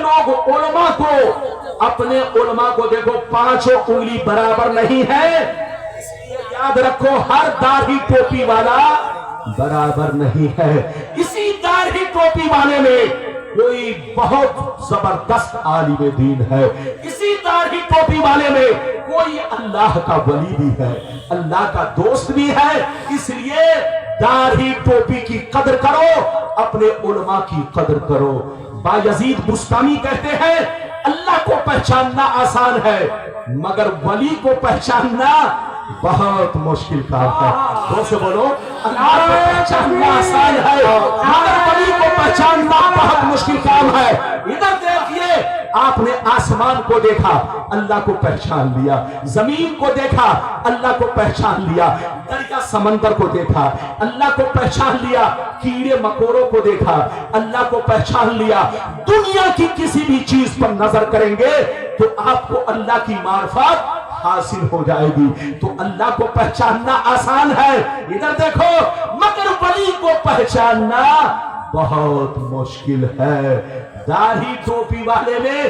लोग उलमा को, अपने उलमा को देखो, 5 उंगली बराबर नहीं है, इसलिए याद रखो हर दाढ़ी टोपी वाला बराबर नहीं है। इसी दाढ़ी टोपी वाले में कोई बहुत जबरदस्त आलिम दीन है, इसी दाढ़ी टोपी वाले में कोई अल्लाह का वली भी है, अल्लाह का दोस्त भी है। इसलिए दाढ़ी टोपी की कदर करो, अपने उलमा की कदर करो। बायजीद बुस्तामी कहते हैं अल्लाह को पहचानना आसान है मगर वली को पहचानना बहुत मुश्किल काम है। जोर से बोलो, अल्लाह को पहचानना आसान है मगर वली को पहचानना बहुत मुश्किल काम है। इधर देखिए, आपने आसमान को देखा, अल्लाह को पहचान लिया, जमीन को देखा, अल्लाह को पहचान लिया, दरिया समंदर को देखा, अल्लाह को पहचान लिया, कीड़े मकोड़ों को देखा, अल्लाह को पहचान लिया। दुनिया की किसी भी चीज पर नजर करेंगे तो आपको अल्लाह की मार्फत हासिल हो जाएगी। तो अल्लाह को पहचानना आसान है, इधर देखो, मगर वली को पहचानना बहुत मुश्किल है। दाढ़ी टोपी वाले में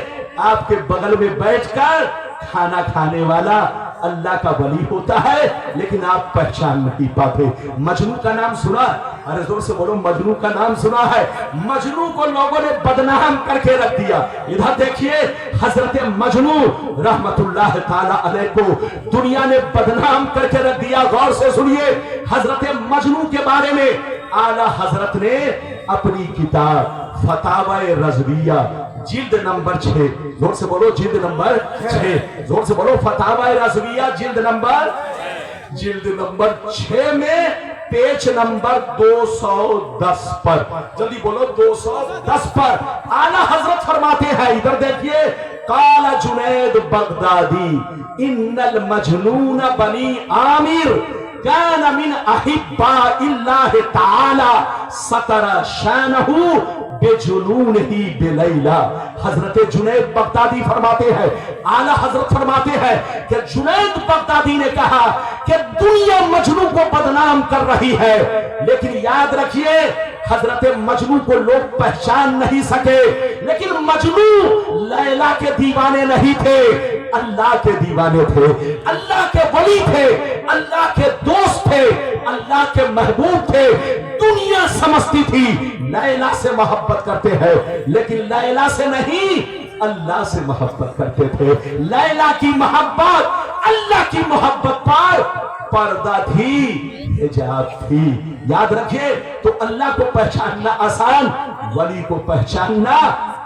आपके बगल में बैठकर खाना खाने वाला अल्लाह का वली होता है, लेकिन आप पहचान नहीं पाते। मजनू का नाम सुना? अरे जोर से बोलो, मजनू का नाम सुना है? मजनू को लोगों ने बदनाम करके रख दिया। इधर देखिए, हजरत मजनू रहमतुल्लाह ताला अलैह को दुनिया ने बदनाम करके रख दिया। गौर से सुनिए, हजरत मजनू के बारे में आला हजरत ने अपनी किताब फतावाए रज़विया जिल्द नंबर 6, जोर से बोलो जिल्द नंबर 6, जोर से बोलो फतावाए रज़विया जिल्द नंबर 6 में पेज नंबर 210 पर, जल्दी बोलो 210 पर आला हजरत फरमाते हैं, इधर देखिए, काला जुनैद बगदादी इन्नल मजनून बनी आमिर कान मिन अहिब्बा इल्लाह ताला सतरा शानहु बेजुनून ही बेलैला। हजरत जुनैद बगदादी फरमाते हैं, आला हजरत फरमाते हैं कि जुनैद बगदादी ने कहा कि दुनिया मजनू को बदनाम कर रही है, लेकिन याद रखिए हजरत मजनू को लोग पहचान नहीं सके, लेकिन मजनू लैला के दीवाने नहीं थे, अल्लाह के दीवाने थे, अल्लाह के वली थे, अल्लाह के दोस्त थे, अल्लाह के महबूब थे। दुनिया समझती थी लैला से मोहब्बत करते हैं, लेकिन लैला से नहीं अल्लाह से मोहब्बत करते थे। लैला की मोहब्बत अल्लाह की मोहब्बत पर पर्दा थी, हिजाब थी। याद रखिए, तो अल्लाह को पहचानना आसान, वली को पहचानना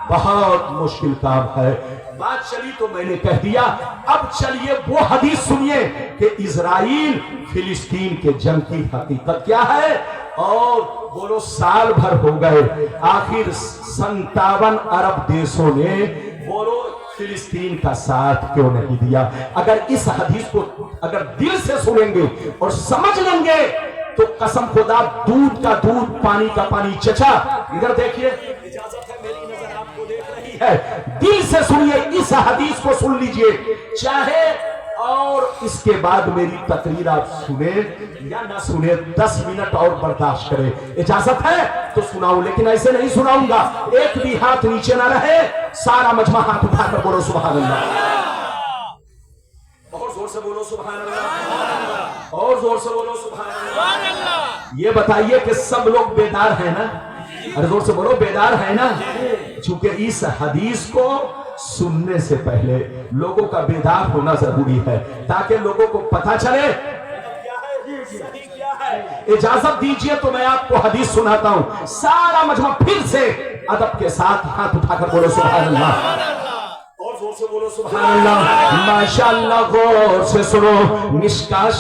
बहुत मुश्किल काम है। बात चली तो मैंने कह दिया, अब चलिए वो हदीस सुनिए कि इजराइल फिलिस्तीन के जंग की हकीकत क्या है। और बोलो, साल भर हो गए, आखिर 57 अरब देशों ने बोलो फिलिस्तीन का साथ क्यों नहीं दिया। अगर इस हदीस को अगर दिल से सुनेंगे और समझ लेंगे तो कसम खुदा, दूध का दूध पानी का पानी। चचा इधर देखिए, इजाजत है, मेरी नजर आपको देख रही है, दिल से सुनिए, इस हदीस को सुन लीजिए, चाहे और इसके बाद मेरी तकरीर आप सुने या ना सुने, 10 मिनट और बर्दाश्त करें। इजाजत है तो सुनाऊं, लेकिन ऐसे नहीं सुनाऊंगा, एक भी हाथ नीचे ना रहे, सारा मजमा हाथ उठाकर बोलो सुभान अल्लाह, और जोर से बोलो सुभान अल्लाह, और जोर से बोलो सुभान अल्लाह। ये बताइए कि सब लोग बेदार हैं ना? अरे जोर से बोलो, बेदार है ना? चूंकि इस हदीस को सुनने से पहले लोगों का बेदार होना जरूरी है, ताकि लोगों को पता चले क्या है। इजाजत दीजिए तो मैं आपको हदीस सुनाता हूं, सारा मजमा फिर से अदब के साथ हाथ उठाकर बोलो सुभान अल्लाह, और जोर से बोलो सुभान अल्लाह। माशाअल्लाह, गौर से सुनो, मिशकात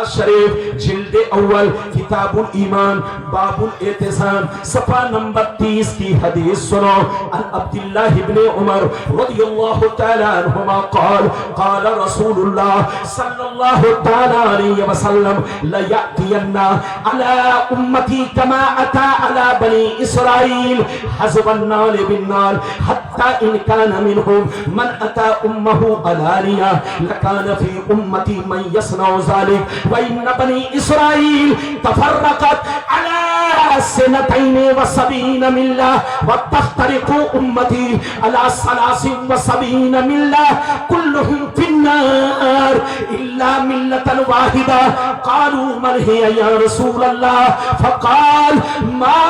शरीफ जिल्द अव्वल किताबुल ईमान बाबुल एतिसाम सफा नंबर 30 की हदीस सुनो। अब्दुल्लाह इब्ने उमर रदियल्लाहु तआला अन्हुमा क़ाल क़ाल रसूलुल्लाह सल्लल्लाहु तआला अलैहि वसल्लम ला यअतियन्ना अला उम्मती कमा अता अला बनी इस्राईल हज़वन नाल बिन नाल हत्ता इन कान मिनहुम मन अता उम्महु अलानिया लकान फी उम्मती मन यसनउ ज़ालिक व इन बनी इस्राईल तफर्रकत अला سنتین و سبین ملہ وتفترق امتی علی ثلاث و سبین ملہ کلہم فی النار الا ملۃ واحدہ قالوا من ہی یا رسول اللہ فقال ما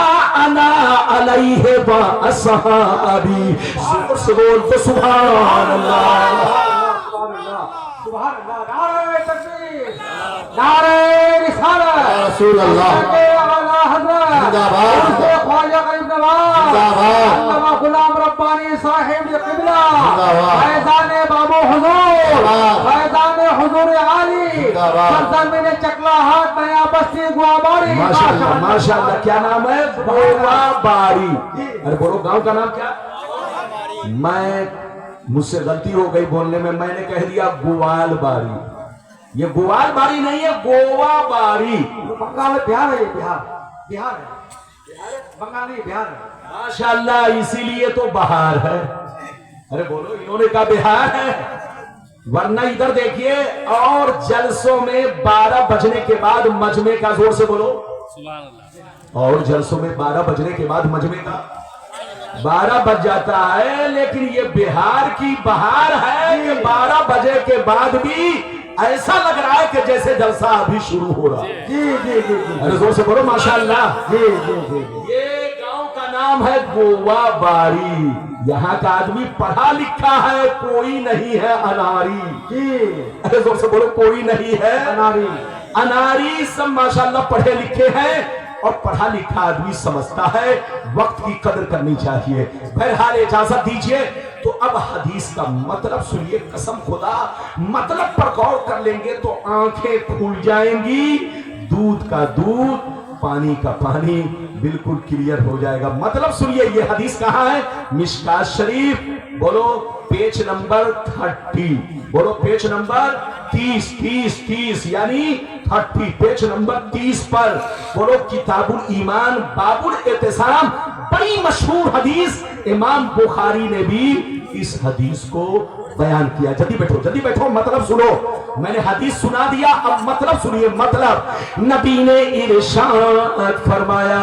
انا علیہ واصحابی. زور سے بول تو سبحان اللہ. سبحان اللہ. نعرہ تکبیر، نعرہ رسالت، رسول اللہ اعلیٰ حضرت زندہ باد، خواجہ غریب نواز زندہ باد، علامہ غلام ربانی صاحب قبلہ، زندہ باد، فیضان بابو حضور، باد، فیضان حضور عالی، زندہ باد، سرزمین چکلا ہاتھ نیا بستی گواباری. ماشاءاللہ ماشاءاللہ. کیا نام ہے؟ گواباری. ارے بولو گاؤں کا نام کیا؟ میں مجھ سے غلطی ہو گئی بولنے میں نے کہہ دیا گوال باری. یہ گوال باری نہیں ہے، گوا باری. بنگال بہار ہے، بہار بہار ہے، بنگال نہیں بہار ہے. ماشاءاللہ اسی لیے تو بہار ہے. ارے بولو انہوں نے کہا بہار ہے، ورنہ ادھر دیکھیے. اور جلسوں میں 12 بجنے کے بعد مجمع کا، زور سے بولو سبحان اللہ. اور جلسوں میں 12 بجنے کے بعد مجمع کا 12 بج جاتا ہے، لیکن یہ بہار کی بہار ہے کہ 12 بجے کے بعد بھی ایسا لگ رہا ہے کہ جیسے جلسہ ابھی شروع ہو رہا ہے. جی جی جی ارے زور سے بولو ماشاءاللہ. جی جی جی. یہ گاؤں کا نام ہے گواباری. یہاں کا آدمی پڑھا لکھا ہے، کوئی نہیں ہے اناری. جی ارے زور سے بولو کوئی نہیں ہے اناری. اناری. سب ماشاءاللہ پڑھے لکھے ہیں، اور پڑھا لکھا آدمی سمجھتا ہے وقت کی قدر کرنی چاہیے. بہرحال اجازت دیجئے تو اب حدیث کا مطلب سنیے. قسم خدا مطلب پر غور کر لیں گے تو آنکھیں کھل جائیں گی. دودھ کا دودھ، پانی کا پانی بالکل کلیئر ہو جائے گا. مطلب سنیے. یہ حدیث کہاں ہے؟ مشکات شریف. بولو پیج نمبر 30. بولو پیج نمبر 30 یعنی 30. پیج نمبر 30 پر بولو کتاب الایمان باب الاعتصام. بڑی مشہور حدیث. امام بخاری نے بھی اس حدیث کو بیان کیا. جلدی بیٹھو مطلب سنو. میں نے حدیث سنا دیا، اب مطلب سنیے. مطلب نبی نے ارشاد فرمایا،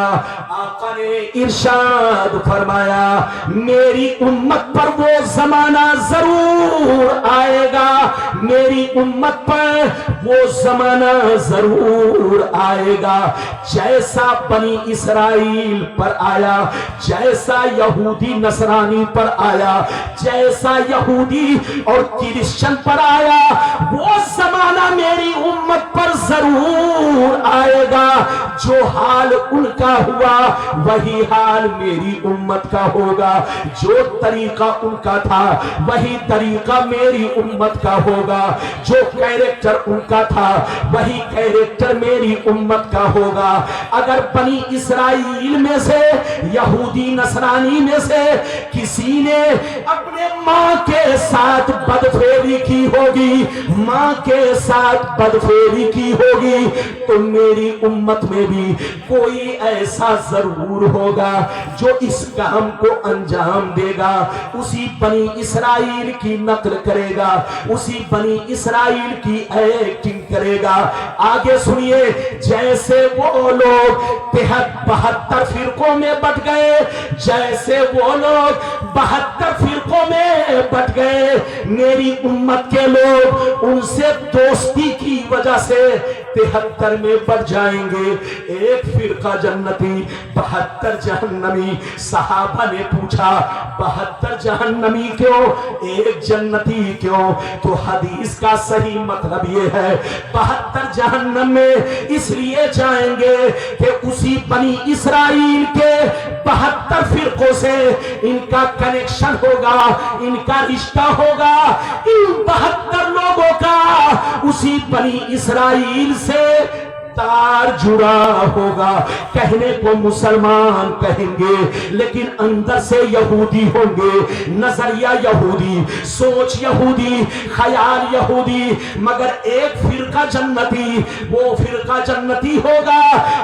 آقا نے ارشاد فرمایا، میری امت پر وہ زمانہ ضرور آئے گا، میری امت پر وہ زمانہ ضرور آئے گا جیسا بنی اسرائیل پر آیا، جیسا یہودی نصرانی پر آیا، جیسا یہودی اور کرسچن پر آیا، وہ زمانہ میری امت پر ضرور آئے گا. جو حال ان کا ہوا وہی حال میری امت کا ہوگا. جو طریقہ ان کا تھا وہی طریقہ میری امت کا ہوگا. جو کیریکٹر ان کا تھا وہی کیریکٹر میری امت کا ہوگا. اگر بنی اسرائیل میں سے، یہودی نصرانی میں سے کسی نے اپنے ماں کے ساتھ بدفعلی کی ہوگی، ماں کے ساتھ بدفعلی کی ہوگی، تو میری امت میں بھی کوئی ایسا ضرور ہوگا جو اس کام کو انجام دے گا. اسی بنی اسرائیل کی نقل کرے گا، اسی بنی اسرائیل کی ایکٹنگ کرے گا. آگے سنیے. جیسے وہ لوگ 72 فرقوں میں بٹ گئے، جیسے وہ لوگ 72 فرقوں میں بٹ گئے، میری امت کے لوگ ان سے دوستی کی وجہ سے 73 میں بٹ جائیں گے. ایک فرقہ جنتی، 72 جہنمی. صحابہ نے پوچھا 72 جہنمی کیوں، ایک جنتی کیوں؟ تو حدیث کا صحیح مطلب یہ ہے 72 جہنم میں اس لیے جائیں گے کہ اسی بنی اسرائیل کے 72 فرقوں سے ان کا کنیکشن ہوگا، ان کا رشتہ ہوگا. ان 72 لوگوں کا اسی بنی اسرائیل سے تار جڑا ہوگا. کہنے کو مسلمان کہیں گے لیکن اندر سے یہودی ہوں گے، نظریہ یہودی، سوچ یہودی، خیال یہودی. مگر ایک فرقہ جنتی، وہ فرقہ جنتی ہوگا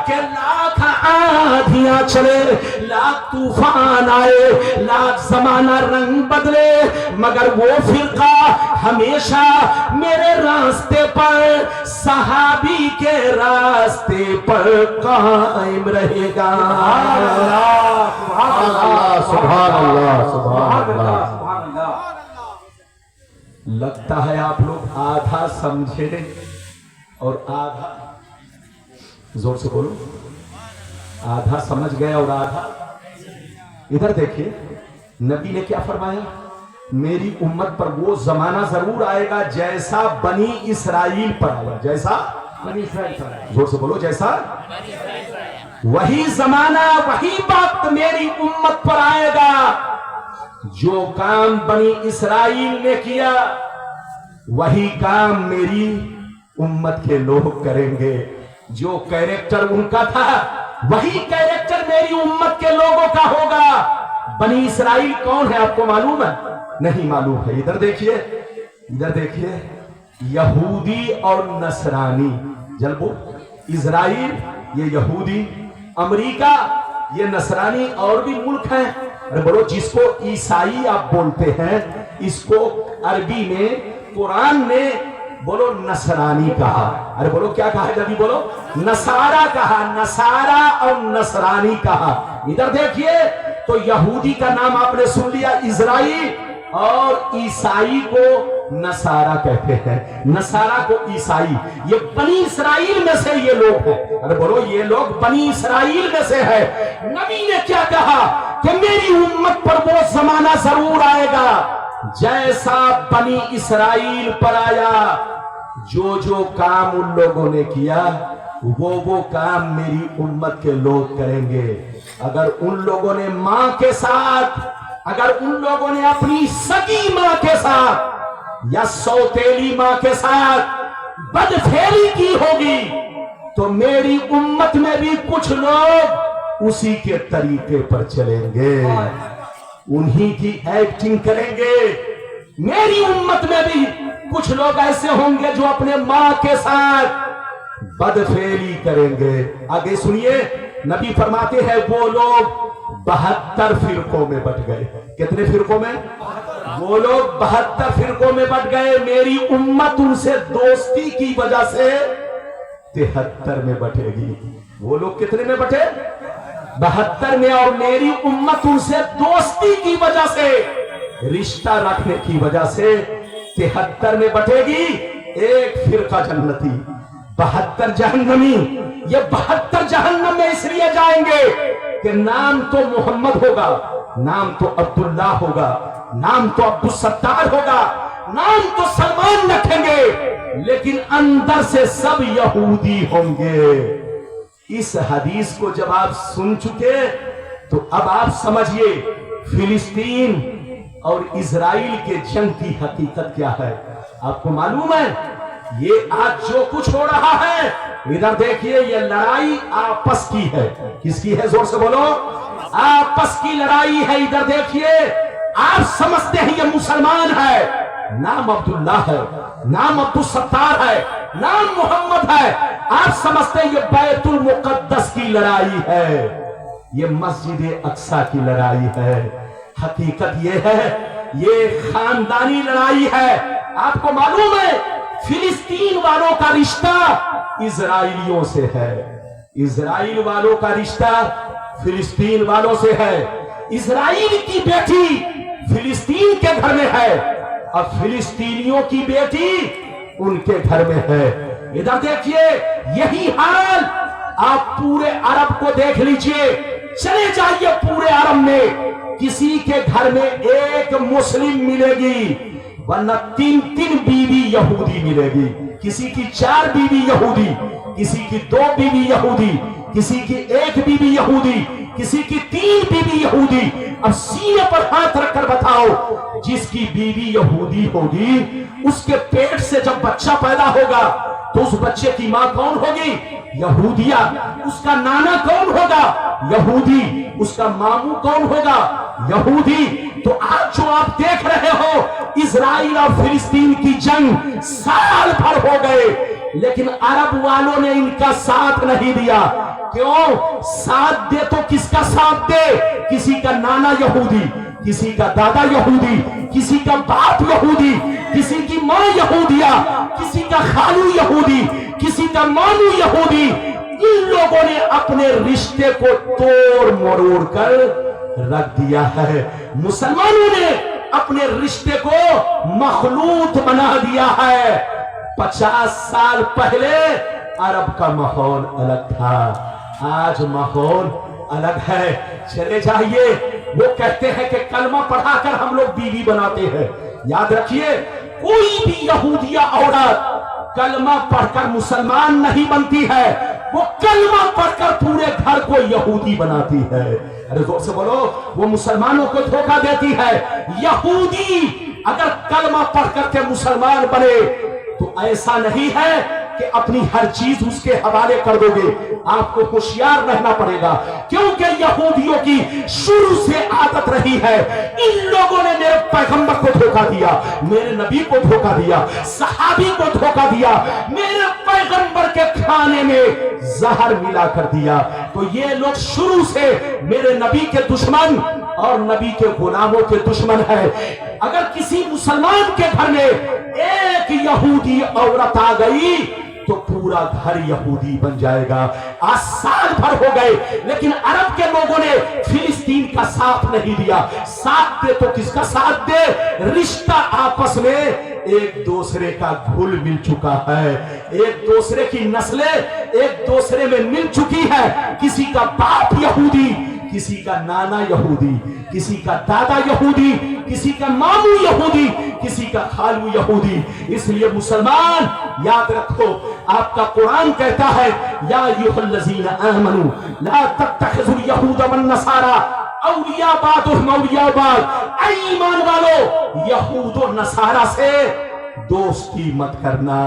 کہ لاکھ آندھیاں چلے، لاکھ طوفان آئے، لاکھ زمانہ رنگ بدلے، مگر وہ فرقہ ہمیشہ میرے راستے پر صحابی کے راہ راستے پر قائم رہے گا. سبحان اللہ سبحان اللہ سبحان سبحان اللہ اللہ. سبحان اللہ. لگتا ہے آپ لوگ آدھا سمجھے اور آدھا، زور سے بولو، آدھا سمجھ گئے اور آدھا. ادھر دیکھیے نبی نے کیا فرمایا، میری امت پر وہ زمانہ ضرور آئے گا جیسا بنی اسرائیل پر آیا. جیسا بنی اسرائیل پر آیا. زور سے بولو، جیسا وہی زمانہ وہی وقت میری امت پر آئے گا. جو کام بنی اسرائیل نے کیا وہی کام میری امت کے لوگ کریں گے. جو کیریکٹر ان کا تھا وہی کیریکٹر میری امت کے لوگوں کا ہوگا. بنی اسرائیل کون ہے آپ کو معلوم ہے؟ نہیں معلوم ہے. ادھر دیکھیے، ادھر دیکھیے، یہودی اور نصرانی. جلبو اسرائیل یہ یہودی، امریکہ یہ نصرانی، اور بھی ملک ہیں. ارے بولو، جس کو عیسائی آپ بولتے ہیں اس کو عربی میں قرآن نے بولو نصرانی کہا. ارے بولو کیا کہا ہے جبھی بولو، نصارہ کہا، نصارہ اور نصرانی کہا. ادھر دیکھیے تو یہودی کا نام آپ نے سن لیا اسرائیل، اور عیسائی کو نصارہ کہتے ہیں، نصارہ کو عیسائی. یہ بنی اسرائیل میں سے یہ لوگ ہیں. ارے بولو یہ لوگ بنی اسرائیل میں سے ہے. نبی نے کیا کہا کہ میری امت پر وہ زمانہ ضرور آئے گا جیسا بنی اسرائیل پر آیا. جو جو کام ان لوگوں نے کیا وہ کام میری امت کے لوگ کریں گے. اگر ان لوگوں نے ماں کے ساتھ، اگر ان لوگوں نے اپنی سگی ماں کے ساتھ یا سوتیلی ماں کے ساتھ بدفعلی کی ہوگی تو میری امت میں بھی کچھ لوگ اسی کے طریقے پر چلیں گے، انہی کی ایکٹنگ کریں گے. میری امت میں بھی کچھ لوگ ایسے ہوں گے جو اپنے ماں کے ساتھ بدفعلی کریں گے. آگے سنیے، نبی فرماتے ہیں وہ لوگ 72 فرقوں میں بٹ گئے. کتنے فرقوں میں؟ وہ لوگ 72 فرقوں میں بٹ گئے. میری امت ان سے دوستی کی وجہ سے 73 میں بٹے گی. وہ لوگ کتنے میں بٹے؟ 72 میں. اور میری امت ان سے دوستی کی وجہ سے، رشتہ رکھنے کی وجہ سے 73 میں بٹے گی. ایک فرقہ جنتی، 72 جہنمی. یہ 72 جہنم میں اس لیے جائیں گے کہ نام تو محمد ہوگا، نام تو عبداللہ ہوگا، نام تو عبدالستار ہوگا، نام تو سلمان رکھیں گے، لیکن اندر سے سب یہودی ہوں گے. اس حدیث کو جب آپ سن چکے تو اب آپ سمجھئے فلسطین اور اسرائیل کے جنگ کی حقیقت کیا ہے. آپ کو معلوم ہے یہ آج جو کچھ ہو رہا ہے، ادھر دیکھیے، یہ لڑائی آپس کی ہے. کس کی ہے؟ زور سے بولو. آپس کی لڑائی ہے. ادھر دیکھیے، آپ سمجھتے ہیں یہ مسلمان ہے، نام عبداللہ ہے، نام عبدالستار ہے، نام محمد ہے. آپ سمجھتے ہیں یہ بیت المقدس کی لڑائی ہے، یہ مسجد اقصی کی لڑائی ہے. حقیقت یہ ہے یہ خاندانی لڑائی ہے. آپ کو معلوم ہے فلسطین والوں کا رشتہ اسرائیلیوں سے ہے، اسرائیل والوں کا رشتہ فلسطین والوں سے ہے. اسرائیل کی بیٹی فلسطین کے گھر میں ہے اور فلسطینیوں کی بیٹی ان کے گھر میں ہے. ادھر دیکھیے، یہی حال آپ پورے عرب کو دیکھ لیجئے. چلے جائیے پورے عرب میں، کسی کے گھر میں ایک مسلم ملے گی ورنہ 3 بیوی یہودی ملے گی. کسی کی 4 بیوی یہودی، کسی کی 2 بیوی یہودی، کسی کی 1 بیوی یہودی، کسی کی 3 بیوی یہودی. اب سینے پر ہاتھ رکھ کر بتاؤ، جس کی بیوی یہودی ہوگی اس کے پیٹ سے جب بچہ پیدا ہوگا تو اس بچے کی ماں کون ہوگی؟ یہودیہ. اس کا نانا کون ہوگا؟ یہودی. اس کا ماموں کون ہوگا؟ یہودی. تو آج جو آپ دیکھ رہے ہو اسرائیل اور فلسطین کی جنگ سال بھر ہو گئے، لیکن عرب والوں نے ان کا ساتھ نہیں دیا. کیوں؟ ساتھ دے تو کس کا ساتھ دے؟ کسی کا نانا یہودی، کسی کا دادا یہودی، کسی کا باپ یہودی، किसी की माँ यहूदिया, किसी का खालू यहूदी, किसी का मामू यहूदी, इन लोगों ने अपने रिश्ते को तोड़ मरोड़ कर रख दिया है। मुसलमानों ने अपने रिश्ते को मखलूत बना दिया है। 50 साल पहले अरब का माहौल अलग था, आज माहौल अलग है। चले जाइए, वो कहते हैं कि कलमा पढ़ाकर हम लोग बीवी बनाते हैं। याद रखिए, कोई भी यहूदिया औरत कलमा पढ़कर मुसलमान नहीं बनती है, वो कलमा पढ़कर पूरे घर को यहूदी बनाती है। अरे जोर से बोलो, वो मुसलमानों को धोखा देती है। यहूदी अगर कलमा पढ़कर के मुसलमान बने तो ऐसा नहीं है कि अपनी हर चीज उसके हवाले कर दोगे। आपको होशियार रहना पड़ेगा, क्योंकि यहूदियों की शुरू से आदत रही है। इन लोगों ने मेरे पैगंबर को धोखा दिया, मेरे नबी को धोखा दिया, सहाबी को धोखा दिया, मेरे पैगंबर के खाने में जहर मिला कर दिया। तो ये लोग शुरू से मेरे नबी के दुश्मन और नबी के गुलामों के दुश्मन है। अगर किसी मुसलमान के घर में एक यहूदी औरत आ गई तो पूरा घर यहूदी बन जाएगा। आज साल भर हो गए, लेकिन अरब के लोगों ने फिलिस्तीन का साथ नहीं दिया। साथ दे तो किसका साथ दे? रिश्ता आपस में एक दूसरे का घुल मिल चुका है, एक दूसरे की नस्लें एक दूसरे में मिल चुकी है। किसी का बाप यहूदी, किसी का नाना यहूदी, किसी का दादा यहूदी, किसी का मामू यहूदी, किसी का खालू यहूदी। इसलिए मुसलमान याद रखो, आपका कुरान कहता है या अय्युहल्लज़ीना आमनू ला तत्तखिज़ुल यहूद वन नसारा औलिया बादुहुम औलिया बाद। ऐ ईमान वालो, यहूद और नसारा से दोस्ती मत करना।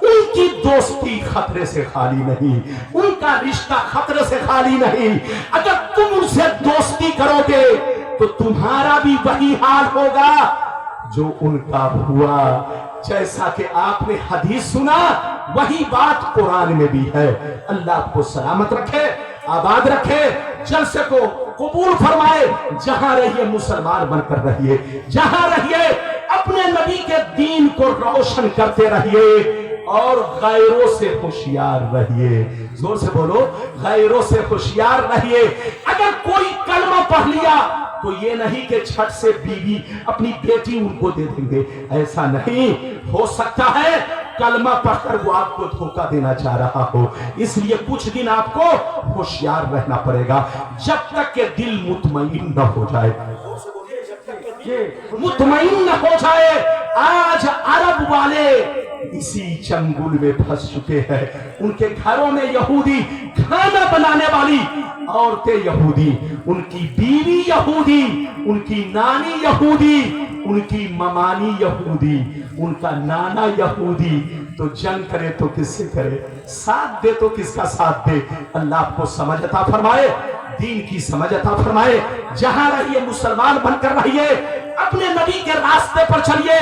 उनकी दोस्ती खतरे से खाली नहीं, उनका रिश्ता खतरे से खाली नहीं। अगर तुम उनसे दोस्ती करोगे तो तुम्हारा भी वही हाल होगा जो उनका हुआ। जैसा कि आपने हदीस सुना, वही बात कुरान में भी है। अल्लाह आपको सलामत रखे, आबाद रखे, जलसे को कबूल फरमाए। जहां रहिए मुसलमान बनकर रहिए, जहां रहिए अपने नबी के दीन को रोशन करते रहिए और गैरों से होशियार रहिए। जोर से बोलो, गैरों से होशियार रहिए। अगर कोई कलमा पढ़ लिया तो ये नहीं कि छठ से बीवी अपनी बेटी उनको दे देंगे, ऐसा नहीं हो सकता है। कलमा पढ़कर वो आपको धोखा देना चाह रहा हो, इसलिए कुछ दिन आपको होशियार रहना पड़ेगा जब तक के दिल मुतमईन न हो जाए। मुतमईन न हो जाए। आज अरब वाले इसी चंगुल में फंस चुके हैं। उनके घरों में यहूदी, खाना बनाने वाली औरतें यहूदी, उनकी बीवी यहूदी, उनकी नानी यहूदी, उनकी ममानी यहूदी, उनका नाना यहूदी। तो जंग करे तो किससे करे, साथ दे तो किसका साथ दे। अल्लाह आपको समझ अता फरमाए, दीन की समझ अता फरमाए। जहां रहिए मुसलमान बनकर रहिए, अपने नबी के रास्ते पर चलिए,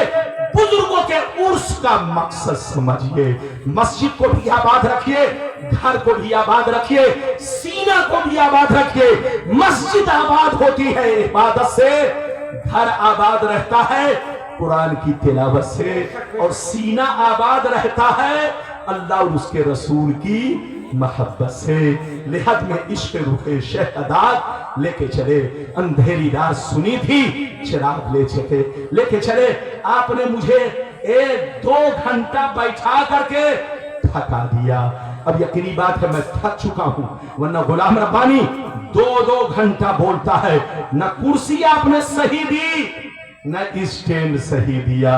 बुजुर्गों के उर्स का मकसद समझिए। मस्जिद को भी आबाद रखिए, घर को भी आबाद रखिए, सीना को भी आबाद रखिए। मस्जिद आबाद होती है इबादत से, घर आबाद रहता है कुरान की तिलावत से, और सीना आबाद रहता है अल्लाह और उसके रसूल की मोहब्बत से। लिहाज में इश्क रुखे शहदाद लेके चले, अंधेरी रात सुनी थी चिराग लेके चले। आपने मुझे 1-2 घंटा बैठा करके थका दिया। अब यकीनी बात है मैं थक चुका हूं, वरना गुलाम रब्बानी 2-2 घंटा बोलता है। न कुर्सी आपने सही दी, न स्टैंड सही दिया,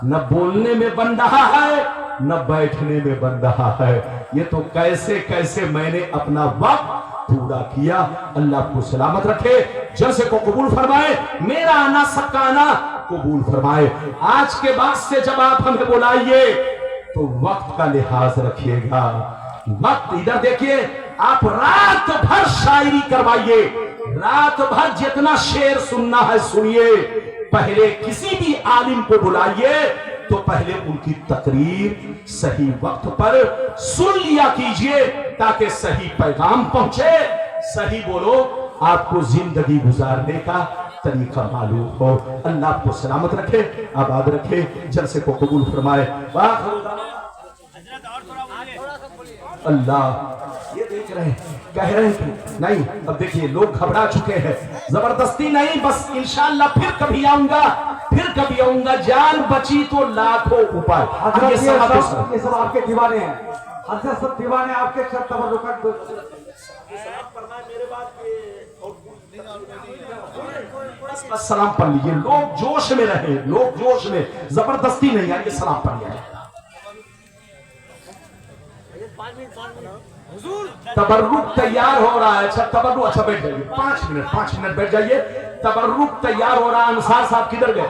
न बोलने में बन रहा है, न बैठने में बन रहा है। ये तो कैसे कैसे मैंने अपना वक्त पूरा किया। अल्लाह को सलामत रखे, जलसे को कबूल फरमाए, मेरा आना सबका आना कबूल फरमाए। आज के बाद से जब आप हमें बुलाइए तो वक्त का लिहाज रखिएगा। वक्त इधर देखिए, आप रात भर शायरी करवाइए, रात भर जितना शेर सुनना है सुनिए। पहले किसी भी आलिम को बुलाइए तो पहले उनकी तकरीर सही वक्त पर सुन लिया कीजिए, ताकि सही पैगाम पहुंचे। सही बोलो, आपको जिंदगी गुजारने का तरीका मालूम हो। अल्लाह आपको सलामत रखे, आबाद रखे, जलसे को कबूल फरमाए। अल्लाह ये देख रहे हैं, कह रहे हैं कि नहीं, अब देखिए लोग घबरा चुके हैं, जबरदस्ती नहीं, बस इंशाअल्लाह फिर कभी आऊंगा, फिर कभी आऊंगा, जान बची तो लाखों उपाय। हजरत ये सब आपके दीवाने हैं, हजरत सब दीवाने आपके सब तबरुकत बस सलाम पढ़ लीजिए, लोग जोश में रहे, लोग जोश में, जबरदस्ती नहीं आइए, सलाम पढ़ लीजिए। तबर्रुक तैयार हो रहा है। अच्छा तबर्रुक, अच्छा बैठ जाइए, 5 मिनट बैठ जाइए। तबर्रुक तैयार हो रहा है। अंसार साहब किधर गए?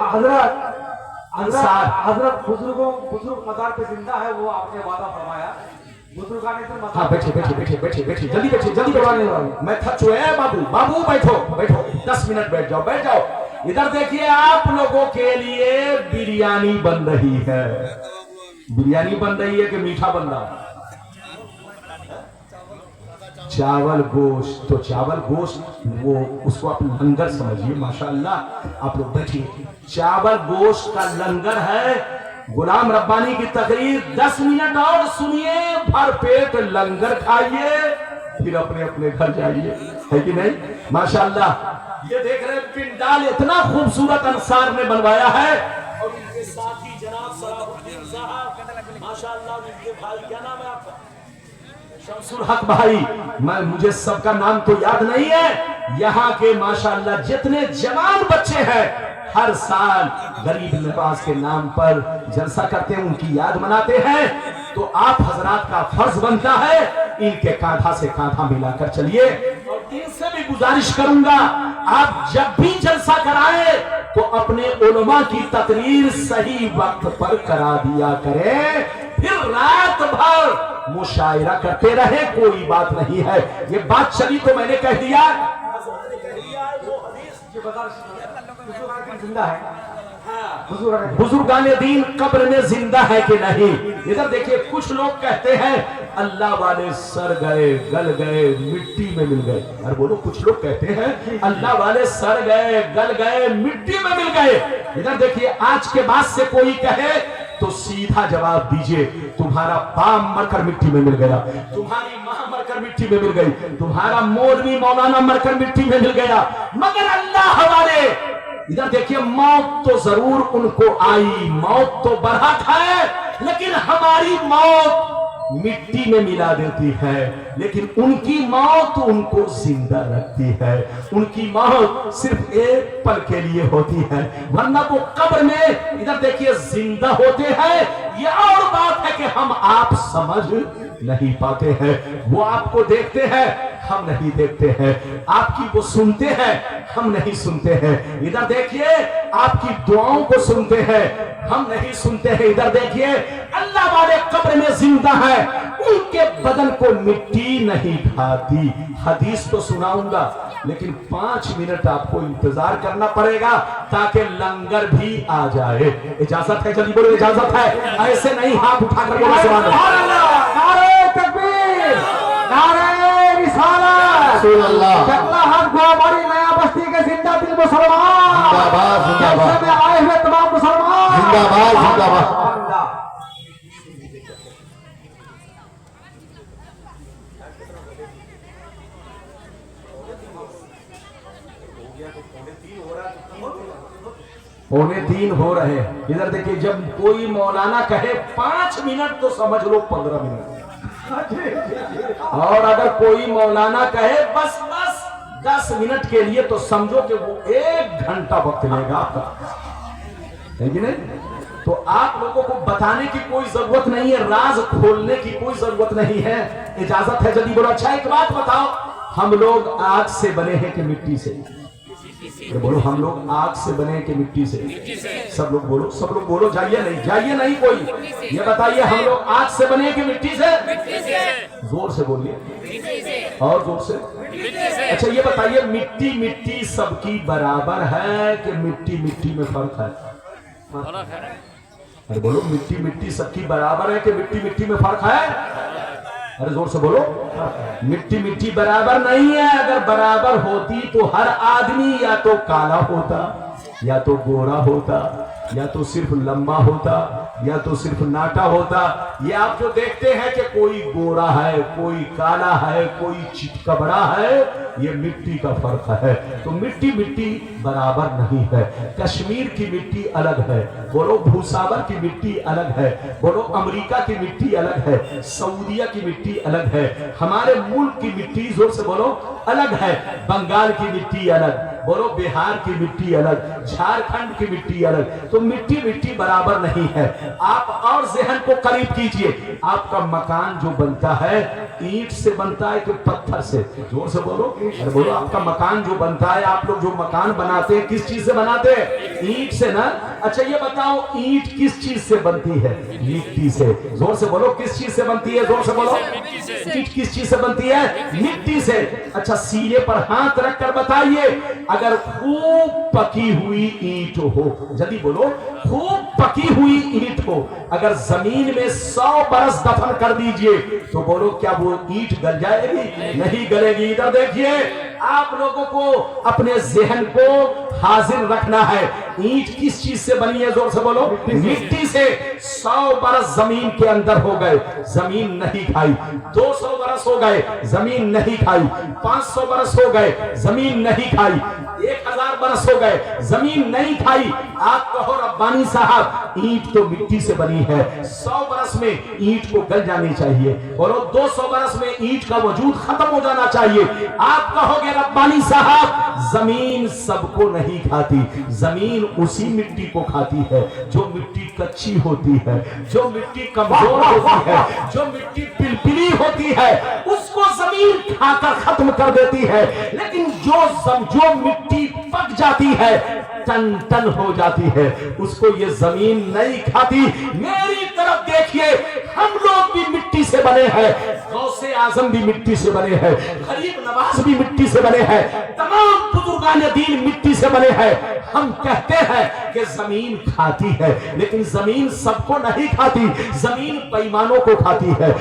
हजरत बुजुर्ग मजार पे जिंदा है, वो आपने वादा फरमाया। हाँ बैठे जल्दी बैठिए, जल्दी बैठिए, मैं थक चुके हैं। बाबू बैठो 10 मिनट बैठ जाओ। इधर देखिए, आप लोगों के लिए बिरयानी बन रही है। बिरयानी बन रही है कि मीठा बन रहा है? चावल गोश्त, तो चावल गोश्त वो उसको आप लंगर समझिए। माशाअल्लाह, आप लोग बैठिए। चावल गोश्त का लंगर है। गुलाम रब्बानी की तकरीर 10 मिनट और सुनिए, भर पेट लंगर खाइए, फिर अपने अपने घर जाइए, है कि नहीं? माशाअल्लाह, ये देख रहे हैं पिंडाल इतना खूबसूरत अंसार ने बनवाया है, और उनके साथी जनाब सलाहुद्दीन साहब, माशाअल्लाह, उनके भाई, क्या नाम है आपका? शमसुल हक भाई। मुझे सबका नाम तो याद नहीं है। यहाँ के माशाअल्लाह जितने जवान बच्चे हैं, हर साल गरीब नवाज के नाम पर जलसा करते हैं, उनकी याद मनाते हैं। तो आप हजरात का फर्ज बनता है, इनके कांधा से कांधा मिलाकर चलिए। और इनसे भी गुजारिश करूंगा, आप जब भी जलसा कराएं तो अपने उलमा की तकरीर सही वक्त पर करा दिया करें, फिर रात भर मुशायरा करते रहे, कोई बात नहीं है। ये बात चली तो मैंने कह दिया। जिंदा है, बुजुर्गाने दीन कब्र में जिंदा है कि नहीं? इधर देखिए, कुछ लोग कहते हैं अल्लाह वाले सर गए, गल गए, मिट्टी में मिल गए। अरे बोलो, कुछ लोग कहते हैं अल्लाह वाले सर गए, गल गए, मिट्टी में मिल गए। इधर देखिए, आज के बाद से कोई कहे तो सीधा जवाब दीजिए, तुम्हारा बाप मरकर मिट्टी में मिल गया, तुम्हारी मां मरकर मिट्टी में मिल गई, तुम्हारा मौलवी मौलाना मरकर मिट्टी में मिल गया, मगर अल्लाह वाले। इधर देखिए, मौत तो जरूर उनको आई, मौत तो बरहक है, लेकिन हमारी मौत मिट्टी में मिला देती है, लेकिन उनकी मौत उनको जिंदा रखती है। उनकी मौत सिर्फ एक पल के लिए होती है, वरना वो कब्र में इधर देखिए जिंदा होते हैं। ये और बात है कि हम आप समझ नहीं पाते हैं। वो आपको देखते हैं, हम नहीं देखते हैं। आपकी वो सुनते हैं, हम नहीं सुनते हैं। इधर देखिए, आपकी दुआओं को सुनते हैं, हम नहीं सुनते हैं। इधर देखिए, अल्लाह वाले कब्र में जिंदा है, उनके बदन को मिट्टी नहीं खाती। हदीस तो सुनाऊंगा, लेकिन 5 मिनट आपको इंतजार करना पड़ेगा ताकि लंगर भी आ जाए। इजाजत है? जल्दी बोलो, इजाजत है? ऐसे नहीं हाथ उठाकर बोलो सुभान अल्लाह। नारे तकबीर, नारे रिसालत, चकला हाथ हमारी नया बस्ती के जिंदा दिल मुसलमान, जिंदाबाद जिंदाबाद, में आए हुए तमाम मुसलमान, जिंदाबाद जिंदाबाद। पौने 3 हो रहे हैं। इधर देखिए, जब कोई मौलाना कहे 5 मिनट तो समझ लो 15 मिनट, और अगर कोई मौलाना कहे बस 10 मिनट के लिए, तो समझो कि वो 1 घंटा वक्त लेगा आपका, है कि नहीं? तो आप लोगों को बताने की कोई जरूरत नहीं है, राज खोलने की कोई जरूरत नहीं है। इजाजत है? जल्दी बोलो। अच्छा एक बात बताओ, हम लोग आग से बने हैं कि मिट्टी से? बोलो, हम लोग आग से बने कि मिट्टी से? सब लोग बोलो, सब लोग बोलो। जाइए नहीं कोई, ये बताइए, हम लोग आग से बने कि मिट्टी से? जोर से बोलिए, और जोर से। अच्छा ये बताइए, मिट्टी सबकी बराबर है कि मिट्टी में फर्क है? अरे बोलो, मिट्टी सबकी बराबर है कि मिट्टी में फर्क है? अरे जोर से बोलो। मिट्टी मिट्टी बराबर नहीं है, अगर बराबर होती तो हर आदमी या तो काला होता, या तो गोरा होता, या तो सिर्फ लंबा होता, या तो सिर्फ नाटा होता। ये आप जो देखते हैं कि कोई गोरा है, कोई काला है, कोई चितकबरा है, ये मिट्टी का फर्क है। तो मिट्टी मिट्टी बराबर नहीं है। कश्मीर की मिट्टी अलग है, बोलो भूसावर की मिट्टी अलग है, बोलो अमेरिका की मिट्टी अलग है, सऊदीया की मिट्टी अलग है, हमारे मुल्क की मिट्टी जोर से बोलो अलग है, बंगाल की मिट्टी अलग, बोलो बिहार की मिट्टी अलग, झारखंड की मिट्टी अलग। तो मिट्टी मिट्टी बराबर नहीं है। आप और ज़हन को करीब कीजिए, आपका मकान जो बनता है ईंट से बनता है कि पत्थर से? जोर से बोलो। अरे बोलो, आपका मकान जो बनता है, आप लोग जो मकान बनाते हैं किस चीज से बनाते हैं? ईंट से ना। अच्छा ये बताओ, ईंट किस चीज से बनती है? मिट्टी से। जोर से बोलो, किस चीज से बनती है? जोर से बोलो। ईंट किस चीज से बनती है? मिट्टी से। अच्छा सीने पर हाथ रखकर बताइए, अगर खूब पकी हुई ईंट हो, जल्दी बोलो, खूब पकी हुई ईंट हो, अगर जमीन में 100 बरस दफन कर दीजिए तो बोलो क्या वो ईंट गल जाएगी? नहीं गलेगी। इधर देखिए, आप लोगों को अपने जहन को हाजिर रखना है। ईंट किस चीज से बनी है? जोर से बोलो। मिट्टी से। 100 बरस जमीन के अंदर हो गए, जमीन नहीं खाई। 200 बरस हो गए, जमीन नहीं खाई। 500 बरस हो गए, जमीन नहीं खाई। 1000 बरस हो गए, जमीन नहीं खाई। आप कहो रब्बानी साहब, ईंट तो मिट्टी से बनी है, 100 बरस में ईंट को गल जानी चाहिए, और 200 बरस में ईंट का वजूद खत्म हो जाना चाहिए। आप कहोगे रब्बानी साहब, जमीन सबको नहीं खाती, जमीन उसी मिट्टी को खाती है जो मिट्टी कच्ची होती है, जो मिट्टी कमजोर होती है, जो मिट्टी पिलपिली होती है, उसको जमीन खाकर खत्म कर देती है। लेकिन जो मिट्टी पक जाती है, टन टन हो जाती है, उसको ये जमीन नहीं खाती। मेरी तरफ देखिए, हम लोग भी मिट्टी से बने हैं, गौसे आजम भी मिट्टी से बने हैं, गरीब नवाज भी मिट्टी से बने हैं, तमाम बुजुर्गान दीन मिट्टी से बने हैं। हम कहते हैं कि जमीन खाती है, लेकिन जमीन सबको नहीं खाती। जमीन बेईमानों को खाती है,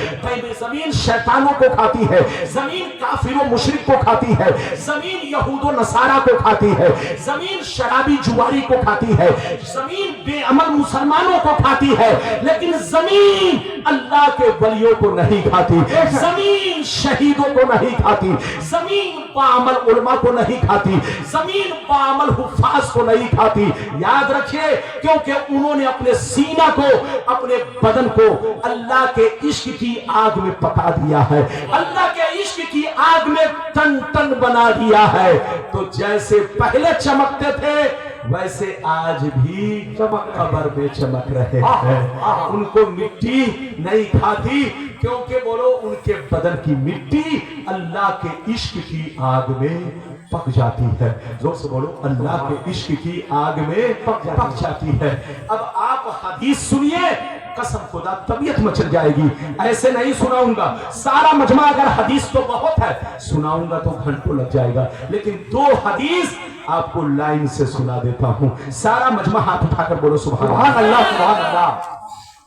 जमीन शैतानों को खाती है, जमीन काफिरों मुशरिक को खाती है, जमीन यहूदो नसारा को खाती है, जमीन शराबी जुआरी को खाती है, जमीन बेअमल मुसलमानों को खाती है, लेकिन जमीन अल्लाह के वलियों को नहीं खाती, जमीन शहीदों को नहीं खाती, जमीन बाअमल उलमा को नहीं खाती, जमीन बाअमल हुफ्फाज को नहीं खाती। याद रखिए, क्योंकि उन्होंने अपने सीना को, अपने बदन को अल्लाह के इश्क की आग में पका दिया है, अल्लाह के इश्क की आग में टन टन बना दिया है। तो जैसे पहले चमकते थे, वैसे आज भी कब्र में चमक रहे हैं। उनको मिट्टी नहीं खाती, क्योंकि बोलो उनके बदन की मिट्टी अल्लाह के इश्क की आग में पक जाती है। जोर से बोलो, अल्लाह के इश्क की आग में पक जाती है। अब आप हदीस सुनिए, कसम खुदा तबीयत मचल जाएगी। ऐसे नहीं सुनाऊंगा सारा मजमा, अगर हदीस तो बहुत है, सुनाऊंगा तो घंटों लग जाएगा, लेकिन 2 हदीस आपको लाइन से सुना देता हूं। सारा मजमा हाथ उठाकर बोलो सुभान अल्लाह, सुभान अल्लाह,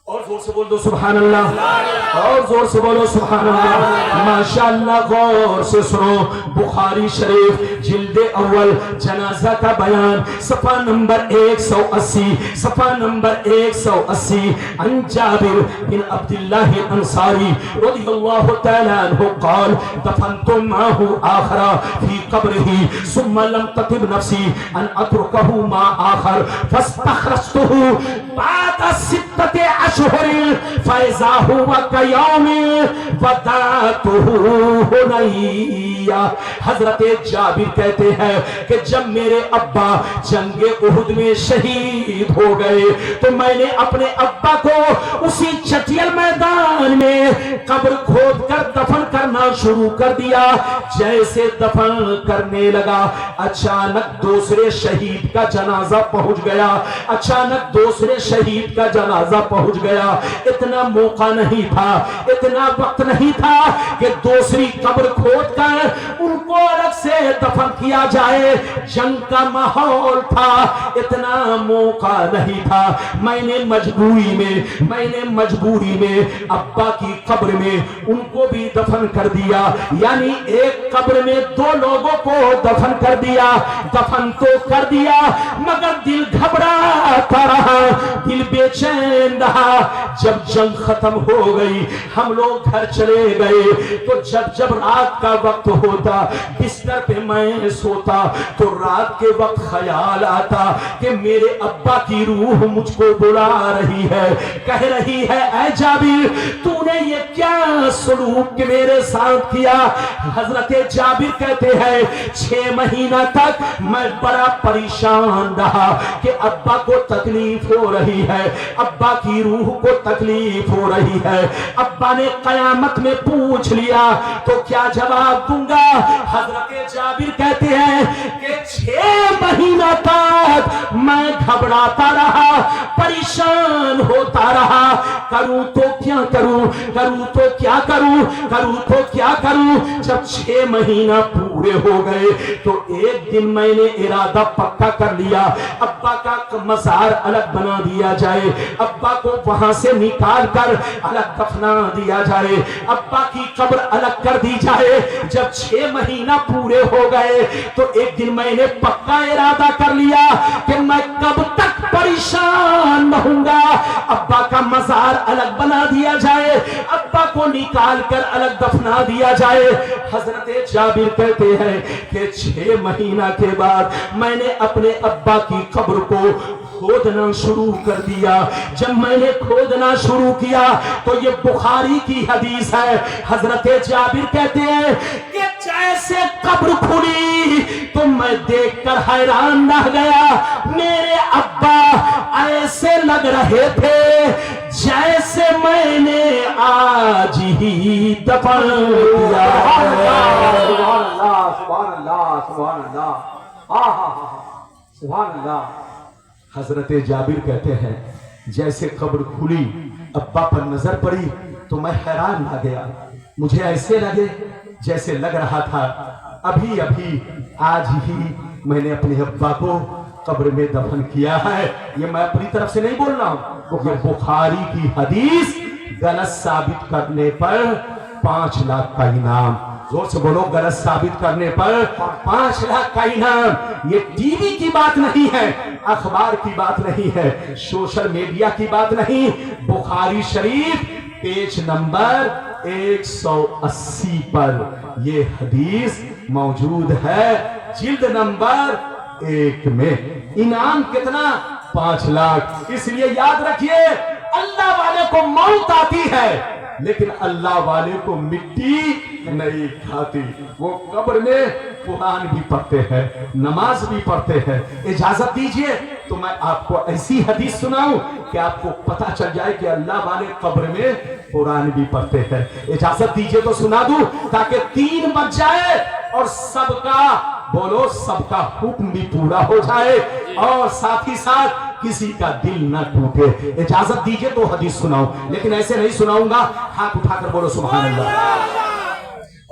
और जोर से बोल दो सुभान अल्लाह, और जोर से बोलो सुभान अल्लाह। माशाअल्लाह, गौर से सुनो। बुखारी शरीफ जिल्दे अव्वल जनाजा का बयान, सफा नंबर 180, सफा नंबर 180। अन जाबिर बिन अब्दुल्लाह अंसारी रज़ियल्लाहु तआला अन्हु क़ाल दफनतु माहु आखरा फी क़ब्रिही सुम्मा लम ततिब नफ्सी अन अतरुकहु मा आखर फस्तखरजतुहु बाद सित्तति अशहुरिन फइज़ा हुवा कयौमिन वदातुहु हुनैया। हजरत जाबिर कहते हैं कि जब मेरे अब्बा जंगे उहुद में शहीद हो गए, तो मैंने अपने अब्बा को उसी चटियल मैदान में कब्र खोद कर दफन करना शुरू कर दिया। जैसे दफन करने लगा, अचानक दूसरे शहीद का जनाजा पहुंच गया, अचानक दूसरे शहीद का जनाजा पहुंच गया। इतना मौका नहीं था, इतना वक्त नहीं था कि दूसरी कब्र खोद कर उनको अलग से दफन किया जाए। जंग का माहौल था, इतना موقع نہیں تھا، میں نے مجبوری میں ابا کی قبر میں ان کو بھی دفن کر دیا، یعنی ایک قبر میں دو لوگوں کو دفن کر دیا۔ دفن تو کر دیا مگر دل گھبراتا رہا، دل بے چین رہا۔ جب جنگ ختم ہو گئی ہم لوگ گھر چلے گئے تو جب رات کا وقت ہوتا بستر پہ میں سوتا تو رات کے وقت خیال آتا کہ میرے ابا کی روح مجھ کو بلا رہی ہے، کہہ رہی ہے اے جابر تو نے یہ کیا سلوک میرے ساتھ کیا؟ حضرت جابر کہتے ہیں 6 مہینہ تک میں بڑا پریشان رہا کہ ابا کو تکلیف ہو رہی ہے، ابا کی روح کو تکلیف ہو رہی ہے۔ ابا نے قیامت میں پوچھ لیا تو کیا جواب دوں گا؟ حضرت جابر کہتے ہیں کہ 6 مہینہ تک میں گھبراتا رہا، پریشان ہوتا رہا، کروں تو کیا کروں، کروں تو کیا کروں، کروں تو کیا کروں۔ جب 6 مہینہ پورے ہو گئے تو ایک دن میں نے ارادہ پکا کر لیا ابا کا مزار الگ بنا دیا جائے، ابا کو وہاں سے نکال کر الگ دفنا دیا جائے، ابا کی قبر الگ کر دی جائے۔ جب 6 مہینہ پورے ہو گئے تو ایک دن میں نے پکا ارادہ کر لیا کہ میں کب تک پریشان رہوں گا، ابا کا مزار الگ بنا دیا جائے، ابا کو نکال کر الگ دفنا دیا جائے۔ حضرت جابر کہتے ہیں کہ 6 مہینہ کے بعد میں نے اپنے ابا کی قبر کو کھودنا شروع کر دیا۔ جب میں نے کھودنا شروع کیا تو یہ بخاری کی حدیث ہے، حضرت جابر کہتے ہیں کہ جیسے قبر کھلی تو میں دیکھ کر حیران رہ گیا، میرے ابا ایسے لگ رہے تھے جیسے میں نے آج ہی دفن کیا۔ سبحان اللہ سبحان اللہ سبحان اللہ، سبحان اللہ۔ حضرت جابر کہتے ہیں جیسے قبر کھلی ابا پر نظر پڑی تو میں حیران رہ گیا، مجھے ایسے لگے جیسے لگ رہا تھا ابھی آج ہی میں نے اپنے ابا کو قبر میں دفن کیا ہے۔ یہ میں اپنی طرف سے نہیں بول رہا ہوں، یہ بخاری کی حدیث، غلط ثابت کرنے پر 5 لاکھ کا انعام۔ زور سے بولو، غلط ثابت کرنے پر 5 لاکھ کا انعام۔ یہ ٹی وی کی بات نہیں ہے، اخبار کی بات نہیں ہے، سوشل میڈیا کی بات نہیں، بخاری شریف پیج نمبر 180 پر یہ حدیث موجود ہے، جلد نمبر 1 میں۔ انعام کتنا؟ 5 لاکھ۔ اس لیے یاد رکھیے اللہ والے کو موت آتی ہے لیکن اللہ والے کو مٹی نہیں کھاتی۔ وہ قبر میں قرآن بھی پڑھتے ہیں، نماز بھی پڑھتے ہیں۔ اجازت دیجئے تو میں آپ کو ایسی حدیث سناؤں کہ آپ کو پتہ چل جائے کہ اللہ والے قبر میں قرآن بھی پڑھتے ہیں۔ اجازت دیجئے تو سنا دوں تاکہ 3 بج جائے اور سب کا بولو، سب کا حکم بھی پورا ہو جائے اور ساتھ ہی ساتھ کسی کا دل نہ ٹوٹے۔ اجازت دیجئے تو حدیث سناؤں، لیکن ایسے نہیں سناؤں گا، ہاتھ اٹھا کر بولو سبحان اللہ،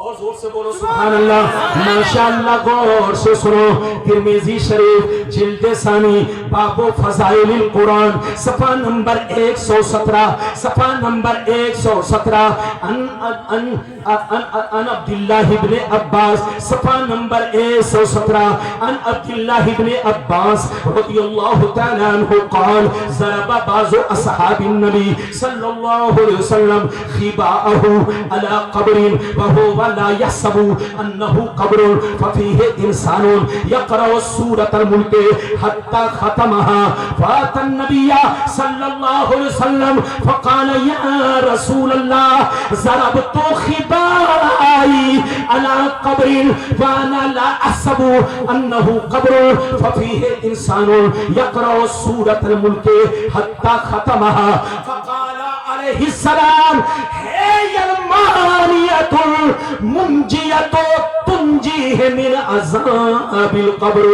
اور زور سے بولو سبحان اللہ۔ ماشاءاللہ، غور سے سنو، ترمذی شریف جلد ثانی باب فضائل القرآن صفحہ نمبر 117، صفحہ نمبر 117، ان عبداللہ ابن عباس، صفحہ نمبر 117، ان عبداللہ ابن عباس رضی اللہ تعالی عنہ قال ضرب بعض اصحاب النبی صلی اللہ علیہ وسلم خباءه على قبر وهو لا يحسب انه قبر ففيه انسان يقرأ سورة الملك حتى ختمها فاتى النبي صلى الله عليه وسلم فقال يا رسول الله ضربت خبائي على قبر وانا لا احسب انه قبر ففيه انسان يقرأ سورة الملك حتى ختمها فقال علیہ السلام ہے المانیت المنجیت تنجیہ من عذاب القبر۔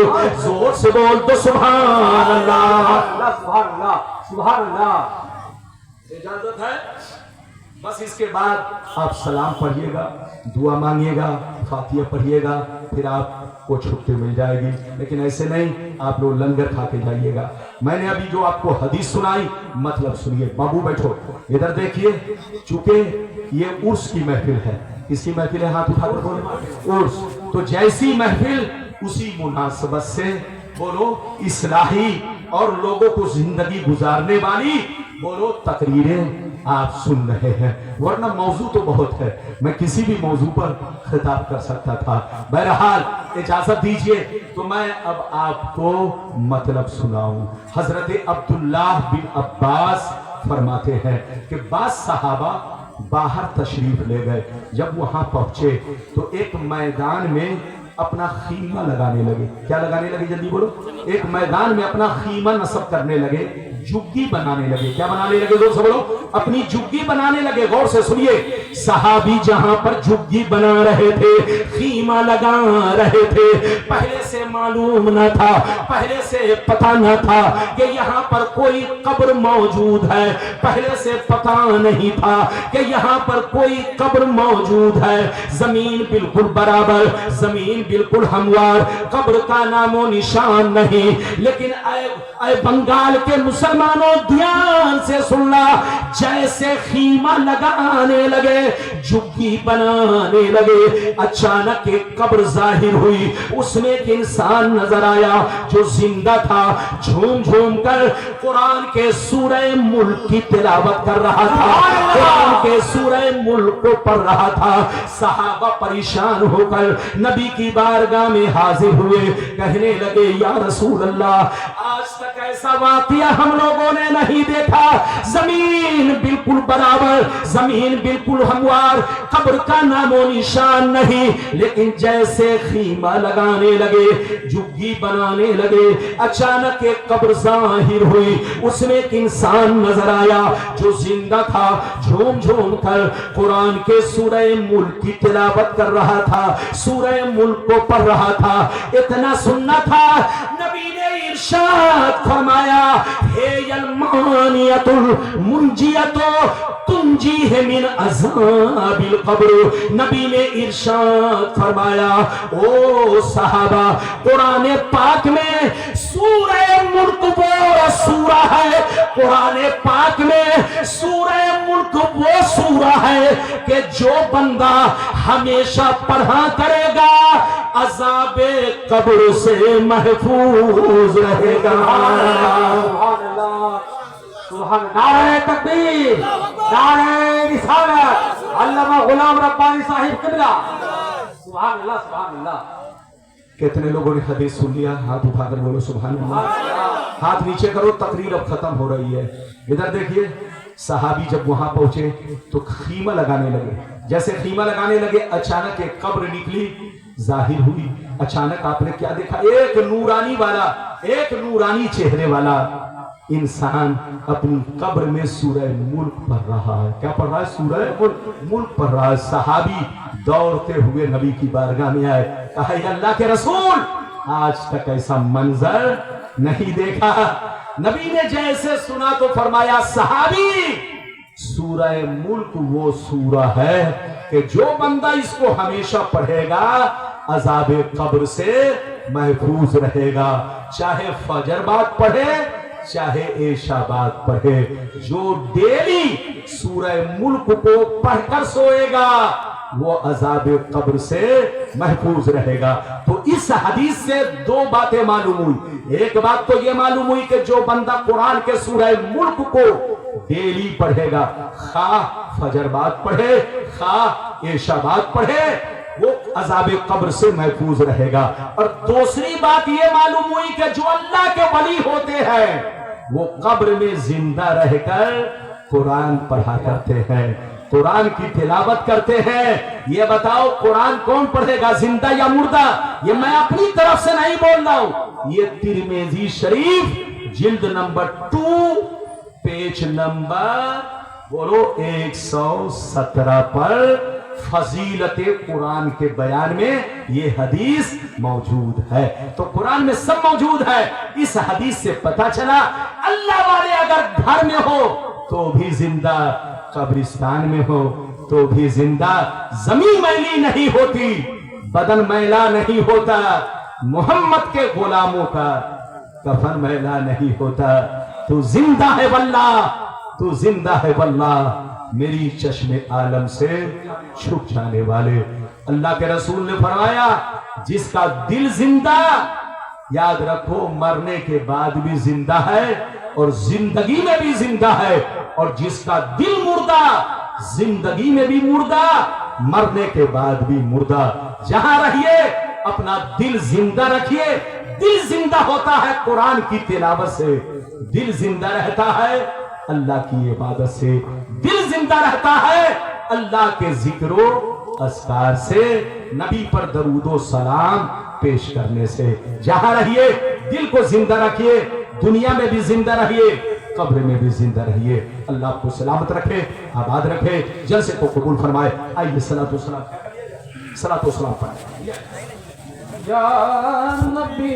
زور سے بول دو سبحان اللہ، سبحان اللہ سبحان اللہ۔ اجازت ہے बस इसके बाद आप सलाम पढ़िएगा, दुआ मांगिएगा, फातिहा पढ़िएगा, फिर आपको छुट्टी मिल जाएगी। लेकिन ऐसे नहीं आप लोग लंगर खा के जाइएगा। मैंने अभी जो आपको हदीस सुनाई मतलब सुनिए। बाबू बैठो, इधर देखिए। चूंकि ये उर्स की महफिल है, किसकी महफिल है? हाथ उठाकर बोलो उर्स। तो जैसी महफिल उसी मुनासबत से बोलो इस्लाही और लोगों को जिंदगी गुजारने वाली बोलो तकरीरें आप सुन रहे हैं। वरना मौजू तो बहुत है, मैं किसी भी मौजू पर खिताब कर सकता था। बहरहाल इजाजत दीजिए तो मैं अब आपको मतलब सुनाऊं। हजरत अब्दुल्लाह बिन अब्बास फरमाते हैं कि बाद सहाबा बाहर तशरीफ ले गए। जब वहां पहुंचे तो एक मैदान में अपना खीमा लगाने लगे। क्या लगाने लगे? जल्दी बोलो। एक मैदान में अपना खीमा नस्ब करने लगे, जुग्गी बनाने लगे। क्या बनाने लगे? जोर से बोलो। अपनी जुग्गी बनाने लगे। गौर से सुनिए। सहाबी जहां पर जुग्गी बना रहे थे, खीमा लगा रहे थे, पहले से मालूम न था, पहले से पता न था कि यहाँ पर कोई कब्र मौजूद है। पहले से पता नहीं था कि यहाँ पर कोई कब्र मौजूद है। जमीन बिल्कुल बराबर, जमीन बिल्कुल हमवार, कब्र का नामो निशान नहीं। लेकिन ऐ बंगाल के मुसलमानों ध्यान से सुनना, जैसे खीमा लगाने लगे, जुग्गी बनाने लगे, अचानक एक कब्र जाहिर हुई। उसमें एक इंसान नजर आया जो जिंदा था। झूम झूम कर कुरान के सूरह मुल्क की तिलावत कर रहा था, कुरान के सूरह मुल्क को पढ़ रहा था। सहाबा परेशान होकर नबी की बारगाह में हाजिर हुए, कहने लगे या रसूल अल्लाह, आज तक ऐसा वाकया हम लोगों ने नहीं देखा। जमीन बिल्कुल बराबर, जमीन बिल्कुल हमवार, कब्र का नामो निशान नहीं। लेकिन जैसे खीमा लगाने लगे, जुग्गी बनाने लगे, अचानक एक कब्र जाहिर हुई। उसमें एक इंसान नजर आया जो जिंदा था। झूम झूम कर कुरान के सूरह मुल्क की तिलावत कर रहा था, सूरह मुल्क को पढ़ रहा था। इतना सुनना था, नबी ने इरशाद फरमाया, हे यलमानियतुल मुंजियतो तुंजीह मिन अज़ाबिल कब्र। नबी ने इरशाद फरमाया, ओ सहाबा, कुरान पाक में सूरह मुल्क वो सूरा है, कुरान पाक में सूरह मुल्क वो सूरा है कि जो बंदा हमेशा पढ़ा करेगा अज़ाबे कब्र से महफूज रहेगा। नारे तकबीर, नारे रिसालत, अल्लामा गुलाम रब्बानी साहिब किबला। सुभान अल्लाह, सुभान अल्लाह। कितने लोगों ने हदीस सुन लिया? हाथ उठाकर बोलो सुभान अल्लाह। हाथ नीचे करो, तकरीर अब खत्म हो रही है। इधर देखिए, सहाबी जब वहां पहुंचे तो खीमा लगाने लगे। जैसे खीमा लगाने लगे, अचानक एक कब्र निकली, जाहिर हुई। अचानक आपने क्या देखा? एक नूरानी वाला, एक नूरानी चेहरे वाला इंसान अपनी कब्र में सूरह मुल्क पढ़ रहा है। क्या पढ़ रहा है? सूरह मुल्क पढ़ रहा है। सहाबी दौड़ते हुए नबी की बारगाह में आए, कहा अल्लाह के रसूल, आज तक ऐसा मंजर नहीं देखा। नबी ने जैसे सुना तो फरमाया, सहाबी, सूरह मुल्क वो सूरा है कि जो बंदा इसको हमेशा पढ़ेगा अज़ाबे कब्र से महफूज रहेगा। चाहे फजर बाद पढ़े, चाहे ऐशाबाद पढ़े, जो डेली सूरह मुल्क को पढ़कर सोएगा वो अज़ाबे कब्र से महफूज रहेगा। तो इस हदीस से दो बातें मालूम हुई। एक बात तो ये मालूम हुई कि जो बंदा कुरान के सूरह मुल्क को डेली पढ़ेगा, खा फजर बाद पढ़े, खा ऐशाबाद पढ़े, वो अज़ाबे कब्र से महफूज रहेगा। और दूसरी बात ये मालूम हुई कि जो अल्लाह के वली होते हैं वो कब्र में जिंदा रहकर कुरान पढ़ा करते हैं, कुरान की तिलावत करते हैं। ये बताओ कुरान कौन पढ़ेगा, जिंदा या मुर्दा? ये मैं अपनी तरफ से नहीं बोल रहा हूं, ये तिरमिज़ी शरीफ जिल्द नंबर 2 पेज नंबर बोलो 117 पर फजीलते कुरान के बयान में ये हदीस मौजूद है। तो कुरान में सब मौजूद है। इस हदीस से पता चला अल्लाह वाले अगर घर में हो तो भी जिंदा, कब्रिस्तान में हो तो भी जिंदा। जमीन मैली नहीं होती, बदन मैला नहीं होता, मोहम्मद के गुलामों का कफन मैला नहीं होता। तू जिंदा है वल्लाह, तू जिंदा है वल्लाह, मेरी चश्मे आलम से छुप जाने वाले। अल्लाह के रसूल ने फरमाया जिसका दिल जिंदा, याद रखो मरने के बाद भी जिंदा है और जिंदगी में भी जिंदा है, और जिसका दिल मुर्दा, जिंदगी में भी मुर्दा, मरने के बाद भी मुर्दा। जहां रहिए अपना दिल जिंदा रखिए। दिल जिंदा होता है कुरान की तिलावत से, दिल जिंदा रहता है अल्लाह की इबादत से, दिल जिंदा रहता है अल्लाह के जिक्रो अस्कार से, नबी पर दरूदो सलाम पेश करने से। जहां रहिए दिल को जिंदा रखिए, दुनिया में भी जिंदा रहिए, कब्र में भी जिंदा रहिए। अल्लाह आपको सलामत रखे, आबाद रखे, जलसे को कबूल फरमाए। आइए सलातो सलाम पढ़ें। या नबी